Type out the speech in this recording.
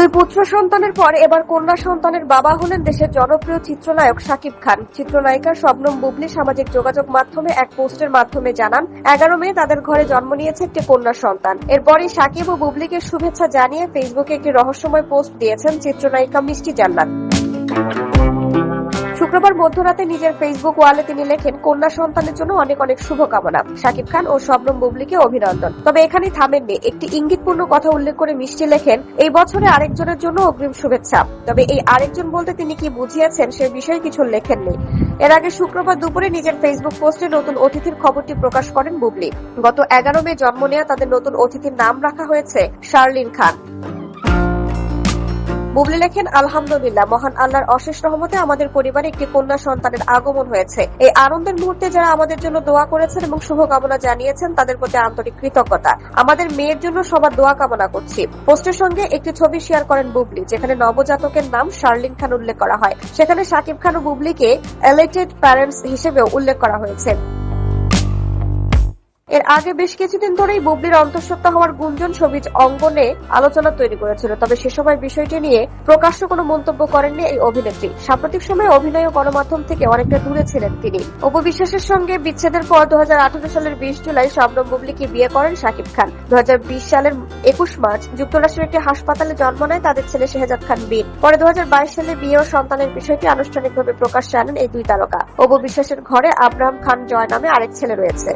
দুই পুত্র সন্তানের পর এবার কন্যা সন্তানের বাবা হলেন দেশের জনপ্রিয় চিত্রনায়ক শাকিব খান। চিত্রনায়িকা শবনম বুবলী সামাজিক যোগাযোগ মাধ্যমে এক পোস্টের মাধ্যমে জানান, 11 মে তাদের ঘরে জন্ম নিয়েছে একটি কন্যা সন্তান। এরপরই শাকিব ও বুবলীকে শুভেচ্ছা জানিয়ে ফেসবুকে একটি রহস্যময় পোস্ট দিয়েছেন চিত্রনায়িকা মিষ্টি জান্নাত। শুক্রবার মধ্যরাতে নিজের ফেসবুক ওয়ালে তিনি লেখেন, কন্যা সন্তানের জন্য অনেক অনেক শুভকামনা। শাকিব খান ও শবনম বুবলীকে অভিনন্দন। তবে এখানেই থামেননি, একটি ইঙ্গিতপূর্ণ কথা উল্লেখ করে মিষ্টি লেখেন, এই বছরে আরেকজনের জন্য অগ্রিম শুভেচ্ছা। তবে এই আরেকজন বলতে তিনি কি বুঝিয়েছেন সে বিষয়ে কিছু লেখেননি। এর আগে শুক্রবার দুপুরে নিজের ফেসবুক পোস্টে নতুন অতিথির খবরটি প্রকাশ করেন বুবলী। গত 11 মে জন্ম নেওয়া তাদের নতুন অতিথির নাম রাখা হয়েছে শার্লিন খান। বুবলী লেখেন, আলহামদুলিল্লাহ, মহান আল্লাহর অশেষ রহমতে আমাদের পরিবারে একটি কন্যা সন্তানের আগমন হয়েছে। এই আনন্দের মুহূর্তে যারা আমাদের জন্য দোয়া করেছেন এবং শুভকামনা জানিয়েছেন তাদের প্রতি আন্তরিক কৃতজ্ঞতা। আমাদের মেয়ের জন্য সবার দোয়া কামনা করছি। পোস্টের সঙ্গে একটি ছবি শেয়ার করেন বুবলী, যেখানে নবজাতকের নাম শার্লিন খান উল্লেখ করা হয়। সেখানে শাকিব খান ও বুবলীকে এলিটেড প্যারেন্টস হিসেবেও উল্লেখ করা হয়েছে। এর আগে বেশ কিছুদিন ধরেই বুবলীর অন্তঃসত্ত্বা হওয়ার গুঞ্জন শোবিজ অঙ্গনে আলোচনা তৈরি করেছিল। তবে সে সময় বিষয়টি নিয়ে প্রকাশ্য কোনো মন্তব্য করেননি এই অভিনেত্রী। সাম্প্রতিক সময়ে অভিনয় ও গণমাধ্যম থেকে অনেকটা দূরে ছিলেন তিনি। অপু বিশ্বাসের সঙ্গে বিচ্ছেদের পর 2018 সালের 20 জুলাই শবনম বুবলীকে বিয়ে করেন শাকিব খান। 2020 সালের 21 মার্চ যুক্তরাষ্ট্রের একটি হাসপাতালে জন্ম নেয় তাদের ছেলে শেহজাদ খান বীর। পরে 2022 সালে বিয়ে ও সন্তানের বিষয়টি আনুষ্ঠানিকভাবে প্রকাশ্যে আনেন এই দুই তারকা। অপু বিশ্বাসের ঘরে আব্রাহাম খান জয় নামে আরেক ছেলে রয়েছে।